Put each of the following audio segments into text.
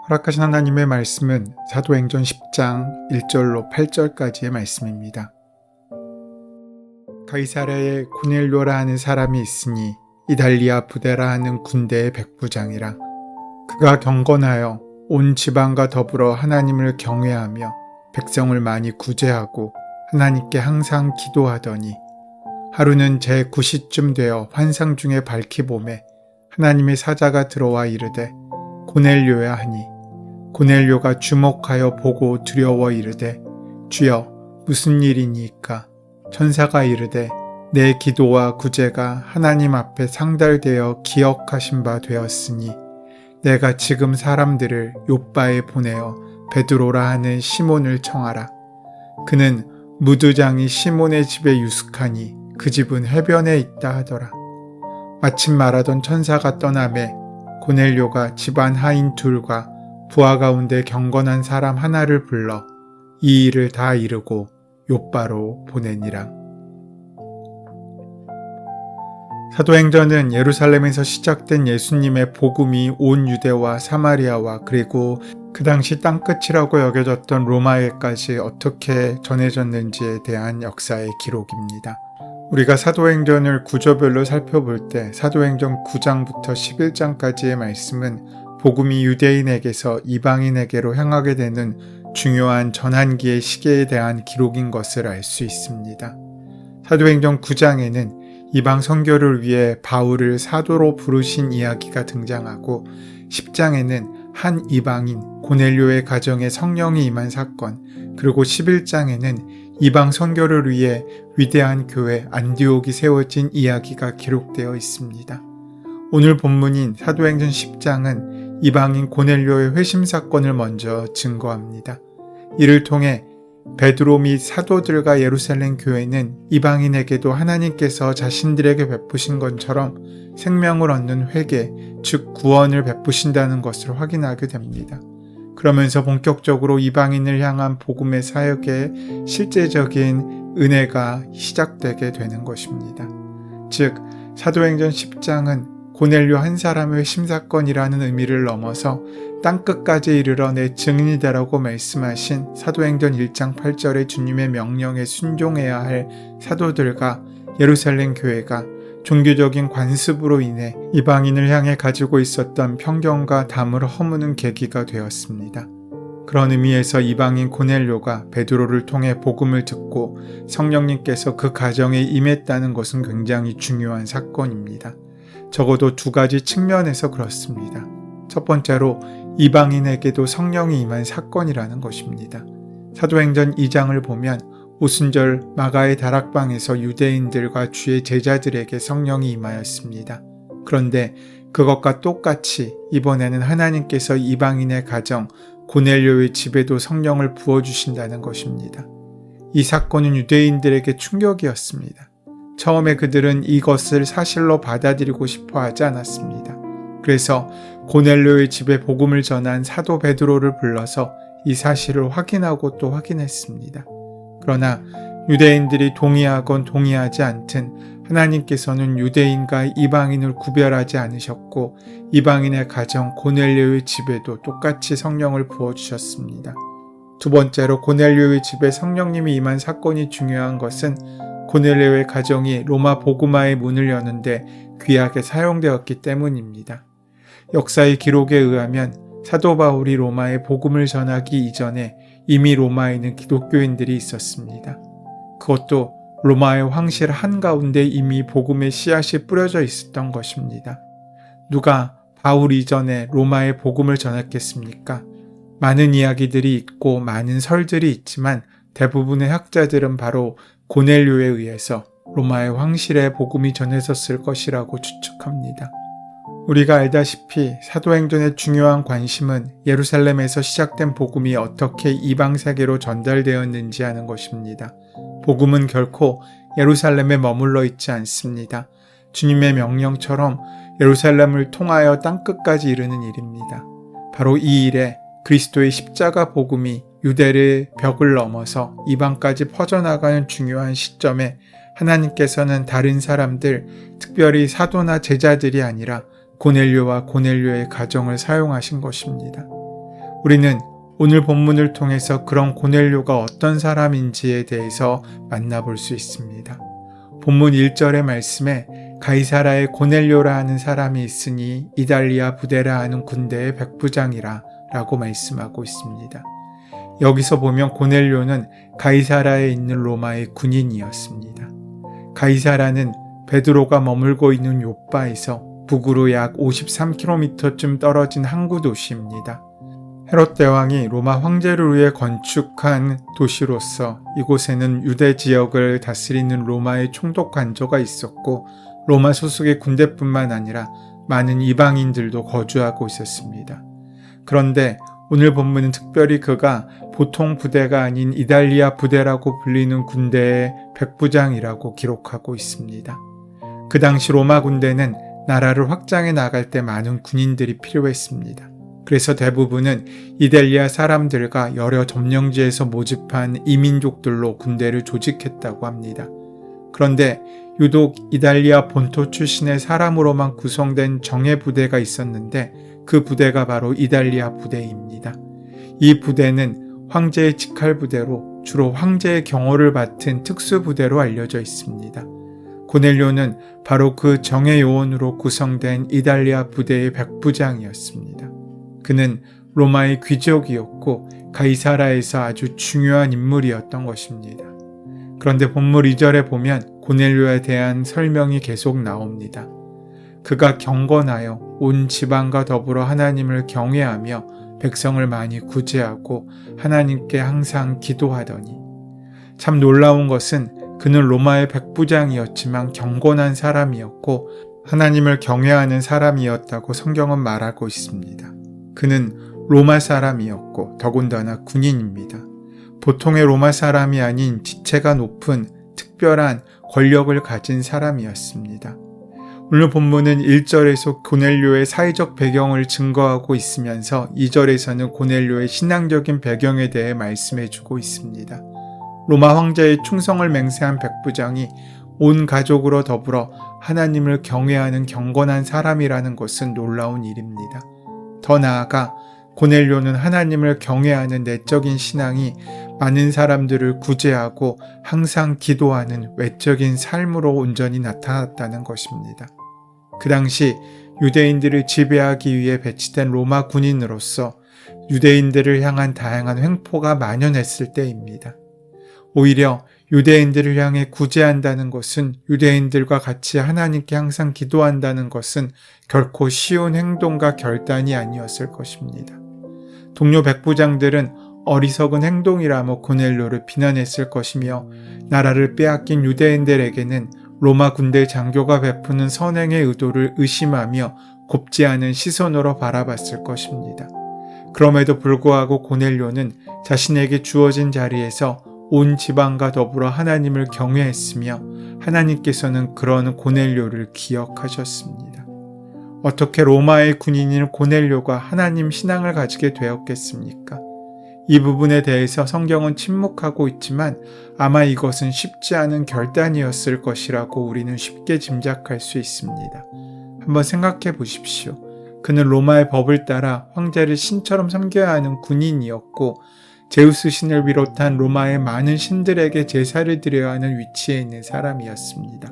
허락하신 하나님의 말씀은 사도행전 10장 1절로 8절까지의 말씀입니다. 가이사랴에 고넬료라 하는 사람이 있으니 이달리아 부대라 하는 군대의 백부장이라. 그가 경건하여 온 지방과 더불어 하나님을 경외하며 백성을 많이 구제하고 하나님께 항상 기도하더니 하루는 제9시쯤 되어 환상 중에 밝히 보매 하나님의 사자가 들어와 이르되 고넬료야 하니 고넬료가 주목하여 보고 두려워 이르되 주여 무슨 일이니까? 천사가 이르되 내 기도와 구제가 하나님 앞에 상달되어 기억하신 바 되었으니 내가 지금 사람들을 욥바에 보내어 베드로라 하는 시몬을 청하라. 그는 무두장이 시몬의 집에 유숙하니 그 집은 해변에 있다 하더라. 마침 말하던 천사가 떠나매 고넬료가 집안 하인 둘과 부하 가운데 경건한 사람 하나를 불러 이 일을 다 이루고 욥바로 보내니라. 사도행전은 예루살렘에서 시작된 예수님의 복음이 온 유대와 사마리아와 그리고 그 당시 땅끝이라고 여겨졌던 로마에까지 어떻게 전해졌는지에 대한 역사의 기록입니다. 우리가 사도행전을 구조별로 살펴볼 때 사도행전 9장부터 11장까지의 말씀은 복음이 유대인에게서 이방인에게로 향하게 되는 중요한 전환기의 시계에 대한 기록인 것을 알 수 있습니다. 사도행전 9장에는 이방 선교를 위해 바울을 사도로 부르신 이야기가 등장하고 10장에는 한 이방인 고넬료의 가정에 성령이 임한 사건, 그리고 11장에는 이방 선교를 위해 위대한 교회 안디옥이 세워진 이야기가 기록되어 있습니다. 오늘 본문인 사도행전 10장은 이방인 고넬료의 회심 사건을 먼저 증거합니다. 이를 통해 베드로 및 사도들과 예루살렘 교회는 이방인에게도 하나님께서 자신들에게 베푸신 것처럼 생명을 얻는 회개, 즉 구원을 베푸신다는 것을 확인하게 됩니다. 그러면서 본격적으로 이방인을 향한 복음의 사역의 실제적인 은혜가 시작되게 되는 것입니다. 즉, 사도행전 10장은 고넬료 한 사람의 회심사건이라는 의미를 넘어서 땅끝까지 이르러 내 증인이 되라고 말씀하신 사도행전 1장 8절의 주님의 명령에 순종해야 할 사도들과 예루살렘 교회가 종교적인 관습으로 인해 이방인을 향해 가지고 있었던 편견과 담을 허무는 계기가 되었습니다. 그런 의미에서 이방인 고넬료가 베드로를 통해 복음을 듣고 성령님께서 그 가정에 임했다는 것은 굉장히 중요한 사건입니다. 적어도 두 가지 측면에서 그렇습니다. 첫 번째로 이방인에게도 성령이 임한 사건이라는 것입니다. 사도행전 2장을 보면 오순절 마가의 다락방에서 유대인들과 주의 제자들에게 성령이 임하였습니다. 그런데 그것과 똑같이 이번에는 하나님께서 이방인의 가정 고넬료의 집에도 성령을 부어주신다는 것입니다. 이 사건은 유대인들에게 충격이었습니다. 처음에 그들은 이것을 사실로 받아들이고 싶어 하지 않았습니다. 그래서 고넬료의 집에 복음을 전한 사도 베드로를 불러서 이 사실을 확인하고 또 확인했습니다. 그러나 유대인들이 동의하건 동의하지 않든 하나님께서는 유대인과 이방인을 구별하지 않으셨고 이방인의 가정 고넬료의 집에도 똑같이 성령을 부어주셨습니다. 두 번째로 고넬료의 집에 성령님이 임한 사건이 중요한 것은 고넬료의 가정이 로마 복음화의 문을 여는데 귀하게 사용되었기 때문입니다. 역사의 기록에 의하면 사도 바울이 로마에 복음을 전하기 이전에 이미 로마에는 기독교인들이 있었습니다. 그것도 로마의 황실 한가운데 이미 복음의 씨앗이 뿌려져 있었던 것입니다. 누가 바울 이전에 로마에 복음을 전했겠습니까? 많은 이야기들이 있고 많은 설들이 있지만 대부분의 학자들은 바로 고넬료에 의해서 로마의 황실에 복음이 전해졌을 것이라고 추측합니다. 우리가 알다시피 사도행전의 중요한 관심은 예루살렘에서 시작된 복음이 어떻게 이방 세계로 전달되었는지 하는 것입니다. 복음은 결코 예루살렘에 머물러 있지 않습니다. 주님의 명령처럼 예루살렘을 통하여 땅끝까지 이르는 일입니다. 바로 이 일에 그리스도의 십자가 복음이 유대를 벽을 넘어서 이방까지 퍼져나가는 중요한 시점에 하나님께서는 다른 사람들, 특별히 사도나 제자들이 아니라 고넬료와 고넬료의 가정을 사용하신 것입니다. 우리는 오늘 본문을 통해서 그런 고넬료가 어떤 사람인지에 대해서 만나볼 수 있습니다. 본문 1절의 말씀에 가이사라에 고넬료라 하는 사람이 있으니 이달리아 부대라 하는 군대의 백부장이라 라고 말씀하고 있습니다. 여기서 보면 고넬료는 가이사라에 있는 로마의 군인이었습니다. 가이사라는 베드로가 머물고 있는 요빠에서 북으로 약 53km쯤 떨어진 항구 도시입니다. 헤롯 대왕이 로마 황제를 위해 건축한 도시로서 이곳에는 유대 지역을 다스리는 로마의 총독 관저가 있었고 로마 소속의 군대뿐만 아니라 많은 이방인들도 거주하고 있었습니다. 그런데 오늘 본문은 특별히 그가 보통 부대가 아닌 이달리아 부대라고 불리는 군대의 백부장이라고 기록하고 있습니다. 그 당시 로마 군대는 나라를 확장해 나갈 때 많은 군인들이 필요했습니다. 그래서 대부분은 이달리아 사람들과 여러 점령지에서 모집한 이민족들로 군대를 조직했다고 합니다. 그런데 유독 이달리아 본토 출신의 사람으로만 구성된 정예 부대가 있었는데 그 부대가 바로 이달리아 부대입니다. 이 부대는 황제의 직할 부대로 주로 황제의 경호를 맡은 특수 부대로 알려져 있습니다. 고넬료는 바로 그 정예 요원으로 구성된 이달리아 부대의 백부장이었습니다. 그는 로마의 귀족이었고 가이사라에서 아주 중요한 인물이었던 것입니다. 그런데 본문 2절에 보면 고넬료에 대한 설명이 계속 나옵니다. 그가 경건하여 온 지방과 더불어 하나님을 경외하며 백성을 많이 구제하고 하나님께 항상 기도하더니. 참 놀라운 것은 그는 로마의 백부장이었지만 경건한 사람이었고 하나님을 경외하는 사람이었다고 성경은 말하고 있습니다. 그는 로마 사람이었고 더군다나 군인입니다. 보통의 로마 사람이 아닌 지체가 높은 특별한 권력을 가진 사람이었습니다. 오늘 본문은 1절에서 고넬료의 사회적 배경을 증거하고 있으면서 2절에서는 고넬료의 신앙적인 배경에 대해 말씀해주고 있습니다. 로마 황제의 충성을 맹세한 백부장이 온 가족으로 더불어 하나님을 경외하는 경건한 사람이라는 것은 놀라운 일입니다. 더 나아가 고넬료는 하나님을 경외하는 내적인 신앙이 많은 사람들을 구제하고 항상 기도하는 외적인 삶으로 온전히 나타났다는 것입니다. 그 당시 유대인들을 지배하기 위해 배치된 로마 군인으로서 유대인들을 향한 다양한 횡포가 만연했을 때입니다. 오히려 유대인들을 향해 구제한다는 것은 유대인들과 같이 하나님께 항상 기도한다는 것은 결코 쉬운 행동과 결단이 아니었을 것입니다. 동료 백부장들은 어리석은 행동이라며 고넬료를 비난했을 것이며 나라를 빼앗긴 유대인들에게는 로마 군대 장교가 베푸는 선행의 의도를 의심하며 곱지 않은 시선으로 바라봤을 것입니다. 그럼에도 불구하고 고넬료는 자신에게 주어진 자리에서 온 지방과 더불어 하나님을 경외했으며 하나님께서는 그런 고넬료를 기억하셨습니다. 어떻게 로마의 군인인 고넬료가 하나님 신앙을 가지게 되었겠습니까? 이 부분에 대해서 성경은 침묵하고 있지만 아마 이것은 쉽지 않은 결단이었을 것이라고 우리는 쉽게 짐작할 수 있습니다. 한번 생각해 보십시오. 그는 로마의 법을 따라 황제를 신처럼 섬겨야 하는 군인이었고 제우스 신을 비롯한 로마의 많은 신들에게 제사를 드려야 하는 위치에 있는 사람이었습니다.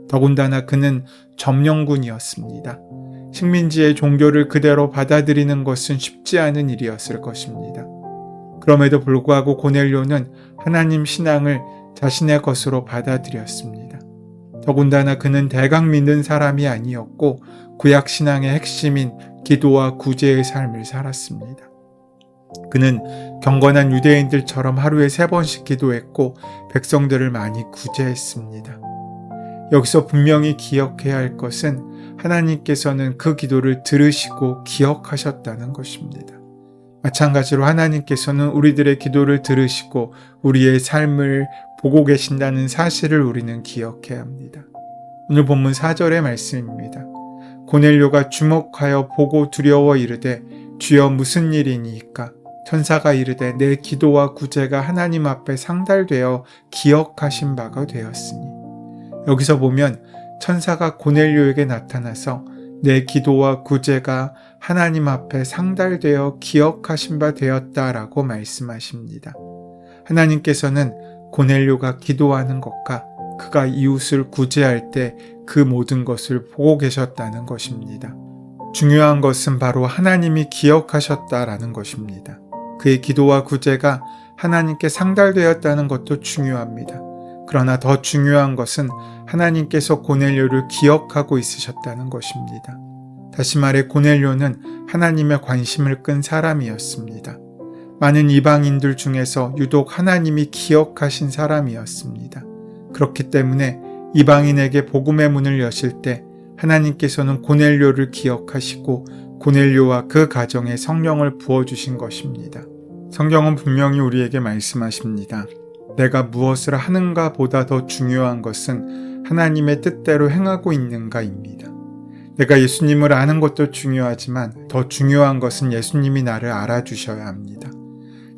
더군다나 그는 점령군이었습니다. 식민지의 종교를 그대로 받아들이는 것은 쉽지 않은 일이었을 것입니다. 그럼에도 불구하고 고넬료는 하나님 신앙을 자신의 것으로 받아들였습니다. 더군다나 그는 대강 믿는 사람이 아니었고 구약 신앙의 핵심인 기도와 구제의 삶을 살았습니다. 그는 경건한 유대인들처럼 하루에 3번씩 기도했고 백성들을 많이 구제했습니다. 여기서 분명히 기억해야 할 것은 하나님께서는 그 기도를 들으시고 기억하셨다는 것입니다. 마찬가지로 하나님께서는 우리들의 기도를 들으시고 우리의 삶을 보고 계신다는 사실을 우리는 기억해야 합니다. 오늘 본문 4절의 말씀입니다. 고넬료가 주목하여 보고 두려워 이르되 주여 무슨 일이니이까? 천사가 이르되 내 기도와 구제가 하나님 앞에 상달되어 기억하신 바가 되었으니. 여기서 보면 천사가 고넬료에게 나타나서 내 기도와 구제가 하나님 앞에 상달되어 기억하신 바 되었다라고 말씀하십니다. 하나님께서는 고넬료가 기도하는 것과 그가 이웃을 구제할 때 그 모든 것을 보고 계셨다는 것입니다. 중요한 것은 바로 하나님이 기억하셨다라는 것입니다. 그의 기도와 구제가 하나님께 상달되었다는 것도 중요합니다. 그러나 더 중요한 것은 하나님께서 고넬료를 기억하고 있으셨다는 것입니다. 다시 말해 고넬료는 하나님의 관심을 끈 사람이었습니다. 많은 이방인들 중에서 유독 하나님이 기억하신 사람이었습니다. 그렇기 때문에 이방인에게 복음의 문을 여실 때 하나님께서는 고넬료를 기억하시고 고넬료와 그 가정에 성령을 부어주신 것입니다. 성경은 분명히 우리에게 말씀하십니다. 내가 무엇을 하는가 보다 더 중요한 것은 하나님의 뜻대로 행하고 있는가입니다. 내가 예수님을 아는 것도 중요하지만 더 중요한 것은 예수님이 나를 알아주셔야 합니다.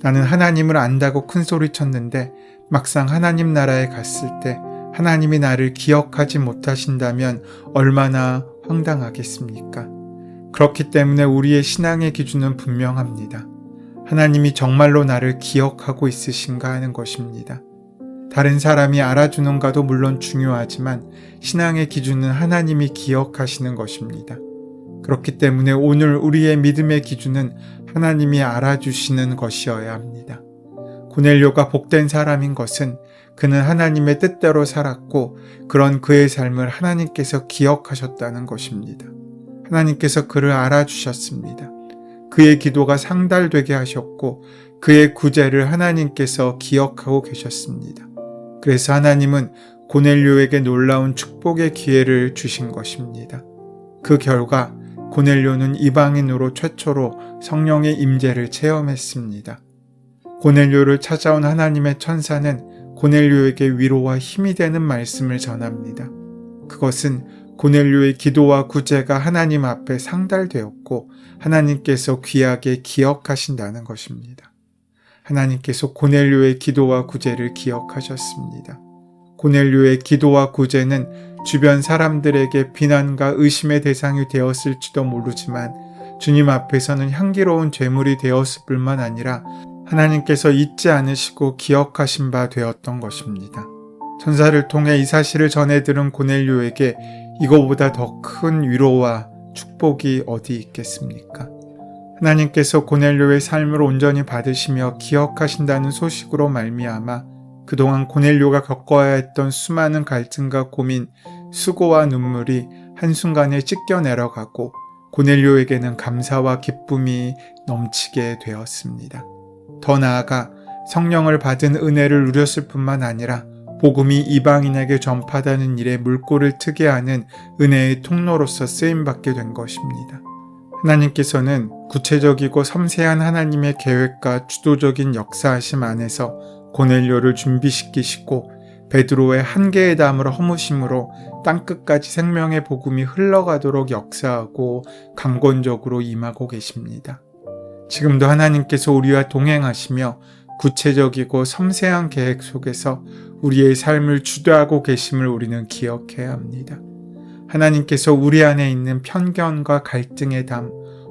나는 하나님을 안다고 큰 소리 쳤는데 막상 하나님 나라에 갔을 때 하나님이 나를 기억하지 못하신다면 얼마나 황당하겠습니까? 그렇기 때문에 우리의 신앙의 기준은 분명합니다. 하나님이 정말로 나를 기억하고 있으신가 하는 것입니다. 다른 사람이 알아주는가도 물론 중요하지만 신앙의 기준은 하나님이 기억하시는 것입니다. 그렇기 때문에 오늘 우리의 믿음의 기준은 하나님이 알아주시는 것이어야 합니다. 고넬료가 복된 사람인 것은 그는 하나님의 뜻대로 살았고 그런 그의 삶을 하나님께서 기억하셨다는 것입니다. 하나님께서 그를 알아주셨습니다. 그의 기도가 상달되게 하셨고 그의 구제를 하나님께서 기억하고 계셨습니다. 그래서 하나님은 고넬료에게 놀라운 축복의 기회를 주신 것입니다. 그 결과 고넬료는 이방인으로 최초로 성령의 임재를 체험했습니다. 고넬료를 찾아온 하나님의 천사는 고넬료에게 위로와 힘이 되는 말씀을 전합니다. 그것은 고넬료의 기도와 구제가 하나님 앞에 상달되었고 하나님께서 귀하게 기억하신다는 것입니다. 하나님께서 고넬료의 기도와 구제를 기억하셨습니다. 고넬료의 기도와 구제는 주변 사람들에게 비난과 의심의 대상이 되었을지도 모르지만 주님 앞에서는 향기로운 제물이 되었을 뿐만 아니라 하나님께서 잊지 않으시고 기억하신 바 되었던 것입니다. 천사를 통해 이 사실을 전해 들은 고넬료에게 이거보다 더 큰 위로와 축복이 어디 있겠습니까? 하나님께서 고넬료의 삶을 온전히 받으시며 기억하신다는 소식으로 말미암아 그동안 고넬료가 겪어야 했던 수많은 갈등과 고민, 수고와 눈물이 한순간에 찢겨 내려가고 고넬료에게는 감사와 기쁨이 넘치게 되었습니다. 더 나아가 성령을 받은 은혜를 누렸을 뿐만 아니라 복음이 이방인에게 전파되는 일에 물꼬를 트게 하는 은혜의 통로로서 쓰임받게 된 것입니다. 하나님께서는 구체적이고 섬세한 하나님의 계획과 주도적인 역사하심 안에서 고넬료를 준비시키시고 베드로의 한계의 담을 허무심으로 땅끝까지 생명의 복음이 흘러가도록 역사하고 강권적으로 임하고 계십니다. 지금도 하나님께서 우리와 동행하시며 구체적이고 섬세한 계획 속에서 우리의 삶을 주도하고 계심을 우리는 기억해야 합니다. 하나님께서 우리 안에 있는 편견과 갈등의 담,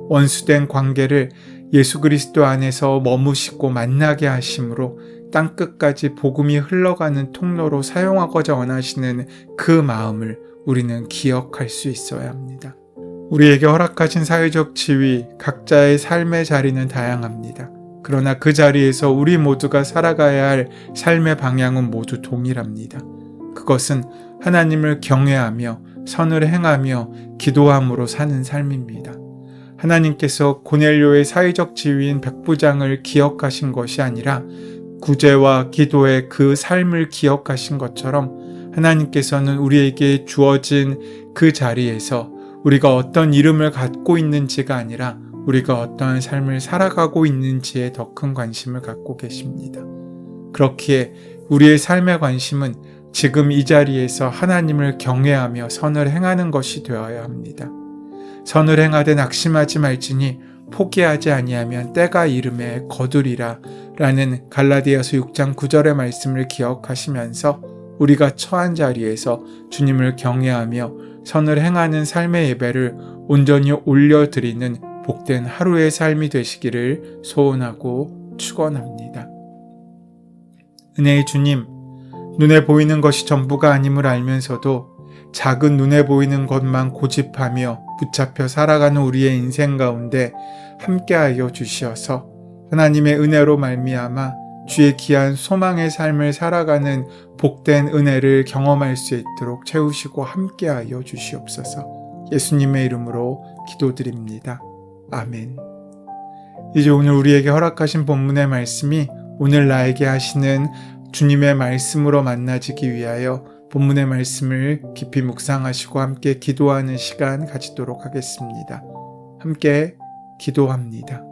원수된 관계를 예수 그리스도 안에서 머무시고 만나게 하심으로 땅끝까지 복음이 흘러가는 통로로 사용하고자 원하시는 그 마음을 우리는 기억할 수 있어야 합니다. 우리에게 허락하신 사회적 지위, 각자의 삶의 자리는 다양합니다. 그러나 그 자리에서 우리 모두가 살아가야 할 삶의 방향은 모두 동일합니다. 그것은 하나님을 경외하며 선을 행하며 기도함으로 사는 삶입니다. 하나님께서 고넬료의 사회적 지위인 백부장을 기억하신 것이 아니라 구제와 기도의 그 삶을 기억하신 것처럼 하나님께서는 우리에게 주어진 그 자리에서 우리가 어떤 이름을 갖고 있는지가 아니라 우리가 어떠한 삶을 살아가고 있는지에 더 큰 관심을 갖고 계십니다. 그렇기에 우리의 삶의 관심은 지금 이 자리에서 하나님을 경외하며 선을 행하는 것이 되어야 합니다. 선을 행하되 낙심하지 말지니 포기하지 아니하면 때가 이름에 거두리라 라는 갈라디아서 6장 9절의 말씀을 기억하시면서 우리가 처한 자리에서 주님을 경외하며 선을 행하는 삶의 예배를 온전히 올려드리는 복된 하루의 삶이 되시기를 소원하고 축원합니다. 은혜의 주님, 눈에 보이는 것이 전부가 아님을 알면서도 작은 눈에 보이는 것만 고집하며 붙잡혀 살아가는 우리의 인생 가운데 함께하여 주시어서 하나님의 은혜로 말미암아 주의 귀한 소망의 삶을 살아가는 복된 은혜를 경험할 수 있도록 채우시고 함께하여 주시옵소서. 예수님의 이름으로 기도드립니다. 아멘. 이제 오늘 우리에게 허락하신 본문의 말씀이 오늘 나에게 하시는 주님의 말씀으로 만나지기 위하여 본문의 말씀을 깊이 묵상하시고 함께 기도하는 시간 가지도록 하겠습니다. 함께 기도합니다.